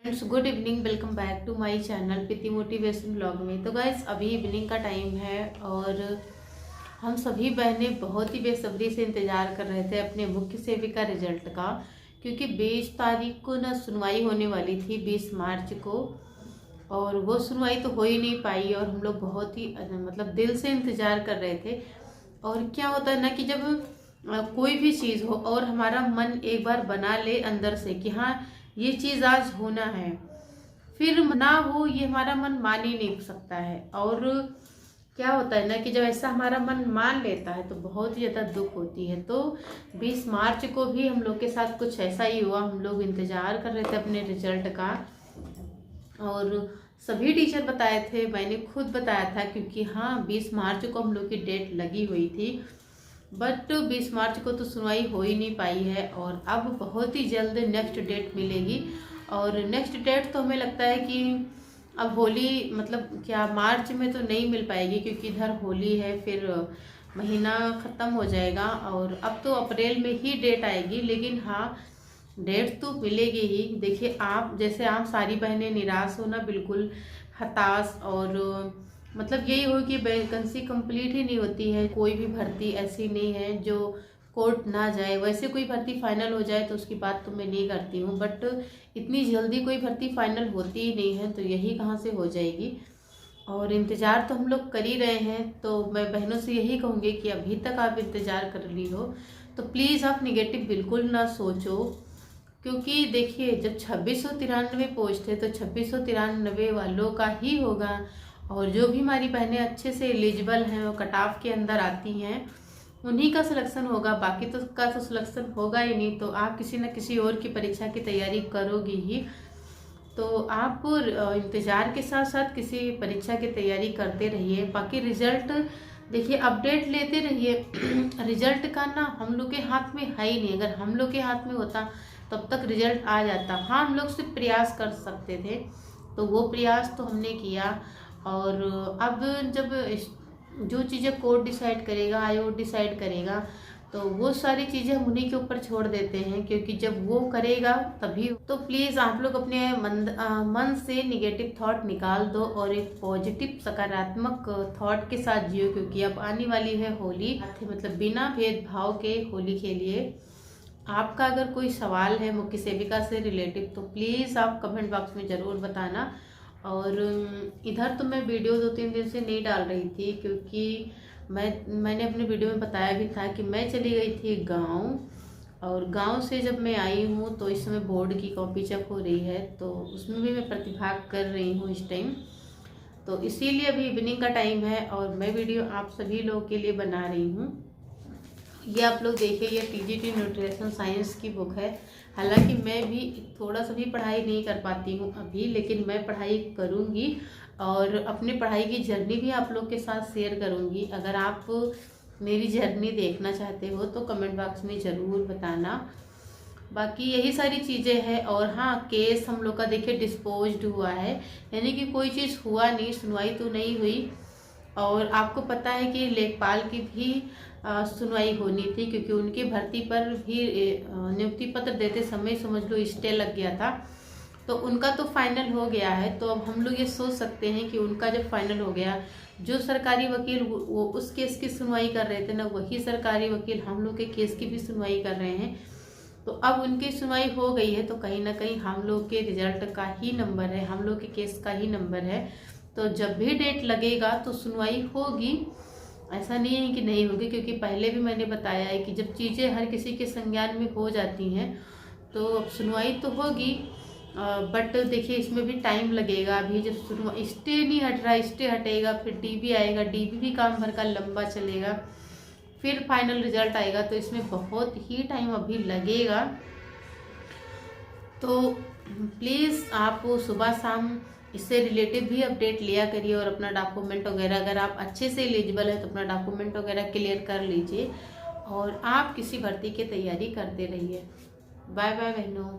Friends, good evening. Welcome back to my channel Preeti motivation blog में। तो guys, अभी evening का टाइम है और हम सभी बहनें बहुत ही बेसब्री से इंतज़ार कर रहे थे अपने मुख्य सेविका रिजल्ट का, क्योंकि 20 तारीख को ना सुनवाई होने वाली थी, 20 मार्च को। और वो सुनवाई तो हो ही नहीं पाई और हम लोग बहुत ही मतलब दिल से इंतज़ार कर रहे थे। और क्या होता है ना कि जब कोई भी चीज़ हो और हमारा मन एक बार बना ले अंदर से कि हाँ ये चीज़ आज होना है, फिर ना हो ये हमारा मन मान ही नहीं सकता है। और क्या होता है ना कि जब ऐसा हमारा मन मान लेता है तो बहुत ही ज़्यादा दुख होती है। तो 20 मार्च को भी हम लोग के साथ कुछ ऐसा ही हुआ। हम लोग इंतज़ार कर रहे थे अपने रिजल्ट का और सभी टीचर बताए थे, मैंने खुद बताया था, क्योंकि हाँ 20 मार्च को हम लोग की डेट लगी हुई थी। बट 20 मार्च को तो सुनवाई हो ही नहीं पाई है और अब बहुत ही जल्द नेक्स्ट डेट मिलेगी। और नेक्स्ट डेट तो हमें लगता है कि अब होली मतलब क्या मार्च में तो नहीं मिल पाएगी, क्योंकि इधर होली है, फिर महीना ख़त्म हो जाएगा और अब तो अप्रैल में ही डेट आएगी। लेकिन हाँ डेट तो मिलेगी ही। देखिए, आप जैसे आप सारी बहनें निराश हो ना, बिल्कुल हताश, और मतलब यही हो कि वैकेंसी कंप्लीट ही नहीं होती है। कोई भी भर्ती ऐसी नहीं है जो कोर्ट ना जाए। वैसे कोई भर्ती फाइनल हो जाए तो उसकी बात तो मैं नहीं करती हूँ, बट इतनी जल्दी कोई भर्ती फाइनल होती ही नहीं है, तो यही कहाँ से हो जाएगी। और इंतज़ार तो हम लोग कर ही रहे हैं। तो मैं बहनों से यही कहूँगी कि अभी तक आप इंतज़ार कर रही हो तो प्लीज़ आप निगेटिव बिल्कुल ना सोचो, क्योंकि देखिए जब 2693 पोस्ट है तो 2693 वालों का ही होगा। और जो भी हमारी बहनें अच्छे से एलिजिबल हैं, वो कट ऑफ के अंदर आती हैं, उन्हीं का सिलेक्शन होगा। बाकी तो का तो सिलेक्शन होगा ही नहीं। तो आप किसी न किसी और की परीक्षा की तैयारी करोगी ही। तो आप इंतज़ार के साथ साथ किसी परीक्षा की तैयारी करते रहिए। बाकी रिजल्ट देखिए, अपडेट लेते रहिए। रिजल्ट का ना हम लोग के हाथ में है ही नहीं। अगर हम लोग के हाथ में होता तब तक रिजल्ट आ जाता। हाँ, हम लोग सिर्फ प्रयास कर सकते थे, तो वो प्रयास तो हमने किया। और अब जब जो चीज़ें कोर्ट डिसाइड करेगा, आयोग डिसाइड करेगा, तो वो सारी चीज़ें हम उन्हीं के ऊपर छोड़ देते हैं, क्योंकि जब वो करेगा तभी। तो प्लीज़ आप लोग अपने मन से निगेटिव थॉट निकाल दो और एक पॉजिटिव सकारात्मक थॉट के साथ जियो, क्योंकि अब आने वाली है होली। मतलब बिना भेदभाव के होली खेलिए। आपका अगर कोई सवाल है मुख्य सेविका से रिलेटिव तो प्लीज़ आप कमेंट बॉक्स में ज़रूर बताना। और इधर तो मैं वीडियो 2-3 दिन से नहीं डाल रही थी, क्योंकि मैंने अपने वीडियो में बताया भी था कि मैं चली गई थी गांव, और गांव से जब मैं आई हूँ तो इस समय बोर्ड की कॉपी चेक हो रही है, तो उसमें भी मैं प्रतिभाग कर रही हूँ इस टाइम। तो इसीलिए अभी इवनिंग का टाइम है और मैं वीडियो आप सभी लोगों के लिए बना रही हूँ। ये आप लोग देखिए, ये टीजीटी न्यूट्रिशन साइंस की बुक है। हालांकि मैं भी थोड़ा सा भी पढ़ाई नहीं कर पाती हूँ अभी, लेकिन मैं पढ़ाई करूँगी और अपने पढ़ाई की जर्नी भी आप लोग के साथ शेयर करूँगी। अगर आप मेरी जर्नी देखना चाहते हो तो कमेंट बॉक्स में ज़रूर बताना। बाकी यही सारी चीज़ें हैं। और हाँ, केस हम लोग का देखिए डिस्पोज्ड हुआ है, यानी कि कोई चीज़ हुआ नहीं, सुनवाई तो नहीं हुई। और आपको पता है कि लेखपाल की भी सुनवाई होनी थी, क्योंकि उनकी भर्ती पर भी नियुक्ति पत्र देते समय समझ लो स्टे लग गया था। तो उनका तो फाइनल हो गया है। तो अब हम लोग ये सोच सकते हैं कि उनका जब फाइनल हो गया, जो सरकारी वकील वो उस केस की सुनवाई कर रहे थे ना, वही सरकारी वकील हम लोग के केस की भी सुनवाई कर रहे हैं। तो अब उनकी सुनवाई हो गई है, तो कहीं ना कहीं हम लोग के रिजल्ट का ही नंबर है, हम लोग के केस का ही नंबर है। तो जब भी डेट लगेगा तो सुनवाई होगी, ऐसा नहीं है कि नहीं होगी, क्योंकि पहले भी मैंने बताया है कि जब चीज़ें हर किसी के संज्ञान में हो जाती हैं तो अब सुनवाई तो होगी। बट देखिए इसमें भी टाइम लगेगा। अभी जब सुनवाई स्टे नहीं हट रहा, स्टे हटेगा फिर डीबी आएगा, डीबी भी काम भर का लंबा चलेगा, फिर फाइनल रिजल्ट आएगा, तो इसमें बहुत ही टाइम अभी लगेगा। तो प्लीज़ आप सुबह शाम इससे रिलेटेड भी अपडेट लिया करिए और अपना डॉक्यूमेंट वगैरह, अगर आप अच्छे से एलिजिबल है तो अपना डॉक्यूमेंट वगैरह क्लियर कर लीजिए और आप किसी भर्ती की तैयारी करते रहिए। बाय बाय बहनों।